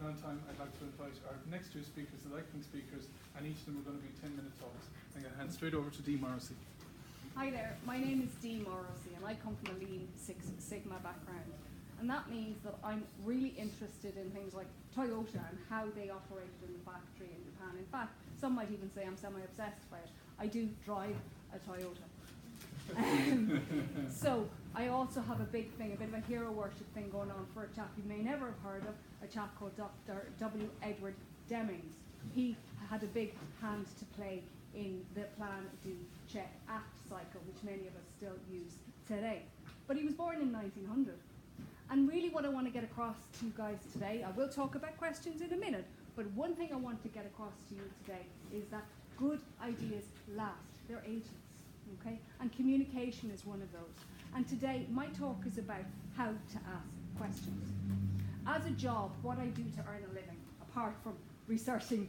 on time, I'd like to invite our next two speakers, the lightning speakers, and each of them are going to be 10-minute talks. I'm going to hand straight over to Dee Morrissey. Hi there, my name is Dee Morrissey and I come from a Lean Six Sigma background. And that means that I'm really interested in things like Toyota and how they operated in the factory in Japan. In fact, some might even say I'm semi-obsessed by it. I do drive a Toyota. So I also have a big thing, a bit of a hero worship thing going on for a chap you may never have heard of, a chap called Dr. W. Edward Demings. He had a big hand to play in the Plan, Do, Check, Act cycle, which many of us still use today. But he was born in 1900. And really what I want to get across to you guys today, I will talk about questions in a minute, but one thing I want to get across to you today is that good ideas last. They're agents, okay? And communication is one of those. And today, my talk is about how to ask questions. As a job, what I do to earn a living, apart from researching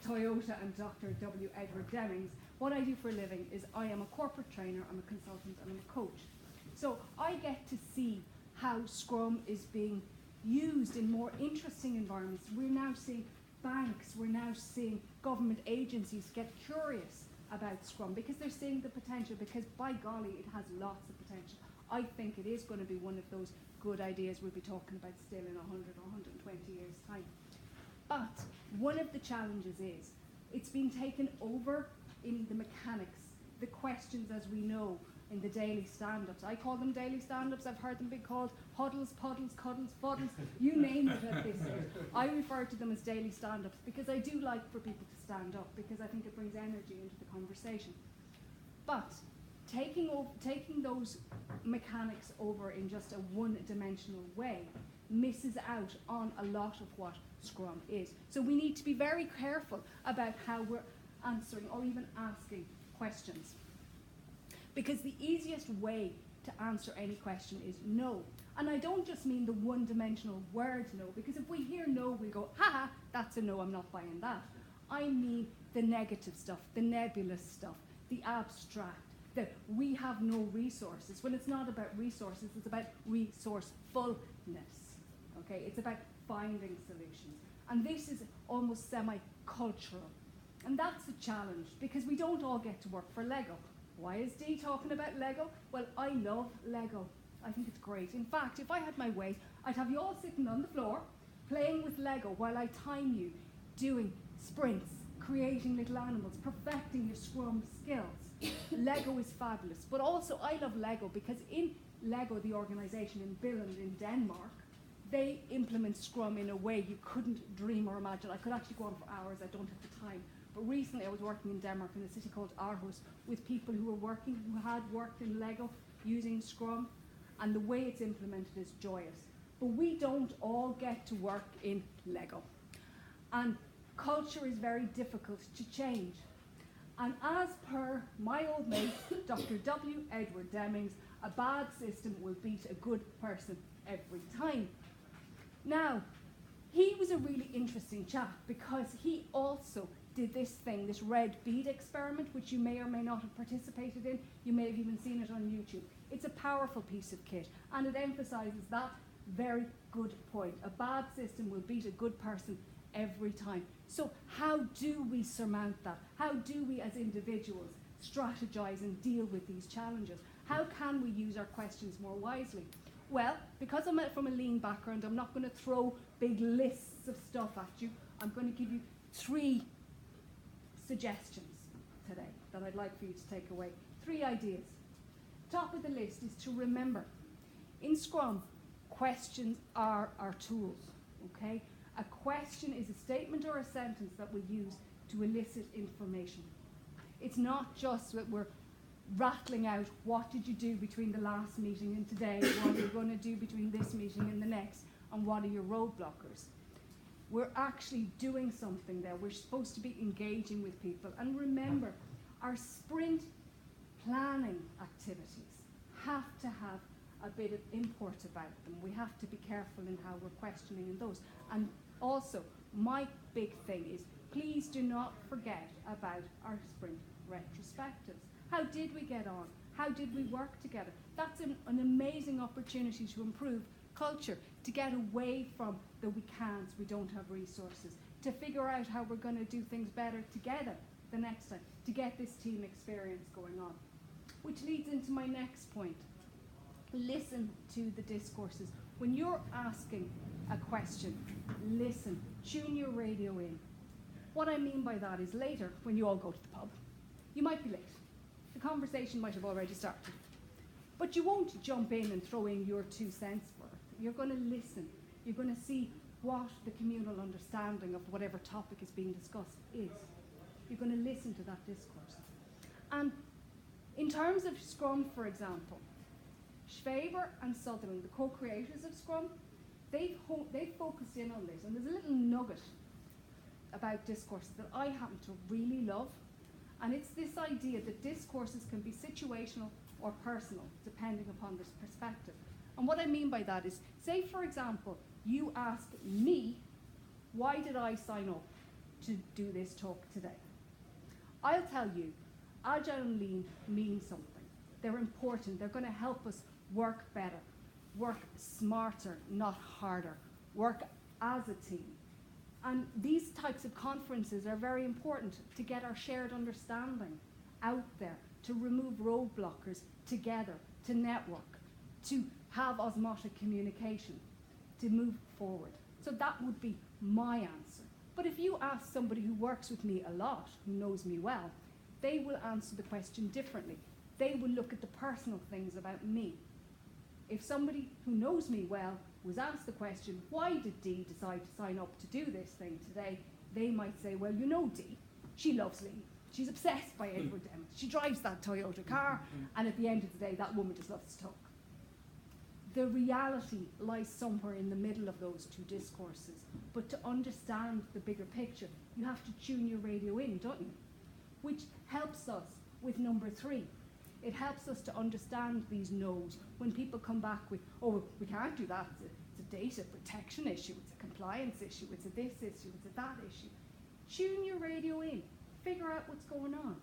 Toyota and Dr. W. Edward Demings, what I do for a living is I am a corporate trainer, I'm a consultant, and I'm a coach. So I get to see how Scrum is being used in more interesting environments. We're now seeing banks, we're now seeing government agencies get curious about Scrum because they're seeing the potential, because by golly, it has lots of potential. I think it is going to be one of those good ideas we'll be talking about still in 100 or 120 years' time. But one of the challenges is it's been taken over in the mechanics, the questions as we know, in the daily stand-ups. I call them daily stand-ups. I've heard them be called huddles, puddles, cuddles, fuddles, you name it at this stage. I refer to them as daily stand-ups because I do like for people to stand up because I think it brings energy into the conversation. But taking those mechanics over in just a one-dimensional way misses out on a lot of what Scrum is. So we need to be very careful about how we're answering or even asking questions. Because the easiest way to answer any question is no. And I don't just mean the one-dimensional word no, because if we hear no, we go, haha, that's a no, I'm not buying that. I mean the negative stuff, the nebulous stuff, the abstract, that we have no resources. Well, it's not about resources, it's about resourcefulness. Okay, it's about finding solutions. And this is almost semi-cultural. And that's a challenge, because we don't all get to work for Lego. Why is Dee talking about Lego? Well, I love Lego. I think it's great. In fact, if I had my way, I'd have you all sitting on the floor, playing with Lego while I time you, doing sprints, creating little animals, perfecting your Scrum skills. Lego is fabulous. But also, I love Lego because in Lego, the organisation in Billund in Denmark, they implement Scrum in a way you couldn't dream or imagine. I could actually go on for hours, I don't have the time. But recently I was working in Denmark in a city called Aarhus with people who had worked in Lego using Scrum, and the way it's implemented is joyous. But we don't all get to work in Lego. And culture is very difficult to change. And as per my old mate, Dr. W. Edward Demings, a bad system will beat a good person every time. Now, he was a really interesting chap because he also did this thing, this red bead experiment, which you may or may not have participated in. You may have even seen it on YouTube. It's a powerful piece of kit, and it emphasizes that very good point. A bad system will beat a good person every time. So how do we surmount that? How do we as individuals strategize and deal with these challenges? How can we use our questions more wisely? Well, because I'm from a lean background, I'm not going to throw big lists of stuff at you. I'm going to give you 3 suggestions today that I'd like for you to take away. 3 ideas. Top of the list is to remember, in Scrum, questions are our tools, okay? A question is a statement or a sentence that we use to elicit information. It's not just that we're rattling out what did you do between the last meeting and today, what are you going to do between this meeting and the next, and what are your roadblockers. We're actually doing something there. We're supposed to be engaging with people. And remember, our sprint planning activities have to have a bit of import about them. We have to be careful in how we're questioning in those. And also, my big thing is, please do not forget about our sprint retrospectives. How did we get on? How did we work together? That's an amazing opportunity to improve culture, to get away from the we can't, we don't have resources, to figure out how we're going to do things better together the next time, to get this team experience going on. Which leads into my next point. Listen to the discourses. When you're asking a question, listen, tune your radio in. What I mean by that is later, when you all go to the pub, you might be late. The conversation might have already started. But you won't jump in and throw in your 2 cents worth. You're going to listen. You're going to see what the communal understanding of whatever topic is being discussed is. You're going to listen to that discourse. And in terms of Scrum, for example, Schwaber and Sutherland, the co-creators of Scrum, they've focused in on this. And there's a little nugget about discourse that I happen to really love. And it's this idea that discourses can be situational or personal, depending upon this perspective. And what I mean by that is, say, for example, you ask me, why did I sign up to do this talk today? I'll tell you, Agile and Lean mean something. They're important. They're going to help us work better, work smarter, not harder, work as a team. And these types of conferences are very important to get our shared understanding out there, to remove roadblockers together, to network, to have osmotic communication, to move forward. So that would be my answer. But if you ask somebody who works with me a lot, who knows me well, they will answer the question differently. They will look at the personal things about me. If somebody who knows me well was asked the question, why did Dee decide to sign up to do this thing today? They might say, well, you know Dee, she loves Lean. She's obsessed by Edward Deming. She drives that Toyota car, and at the end of the day, that woman just loves to talk. The reality lies somewhere in the middle of those two discourses. But to understand the bigger picture, you have to tune your radio in, don't you? Which helps us with number 3. It helps us to understand these no's. When people come back with, oh, we can't do that, it's a data protection issue, it's a compliance issue, it's a this issue, it's a that issue. Tune your radio in, figure out what's going on.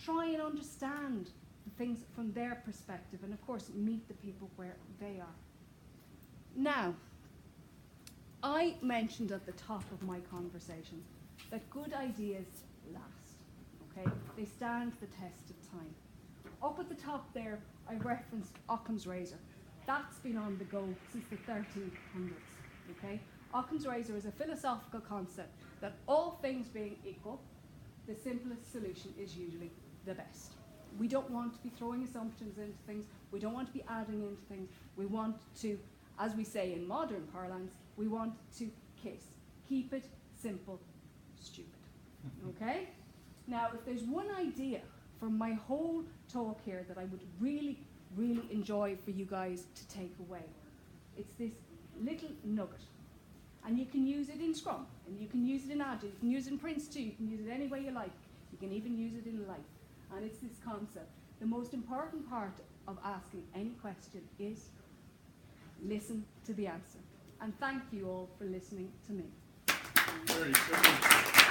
Try and understand the things from their perspective, and of course, meet the people where they are. Now, I mentioned at the top of my conversation that good ideas last, okay? They stand the test of time. Up at the top there, I referenced Occam's razor. That's been on the go since the 1300s, okay? Occam's razor is a philosophical concept that all things being equal, the simplest solution is usually the best. We don't want to be throwing assumptions into things. We don't want to be adding into things. We want to, as we say in modern parlance, we want to KISS. Keep it simple, stupid, okay? Now, if there's one idea from my whole talk here that I would really, really enjoy for you guys to take away, it's this little nugget. And you can use it in Scrum, and you can use it in Agile, you can use it in Prince 2, you can use it any way you like. You can even use it in life. And it's this concept. The most important part of asking any question is listen to the answer. And thank you all for listening to me. Very good.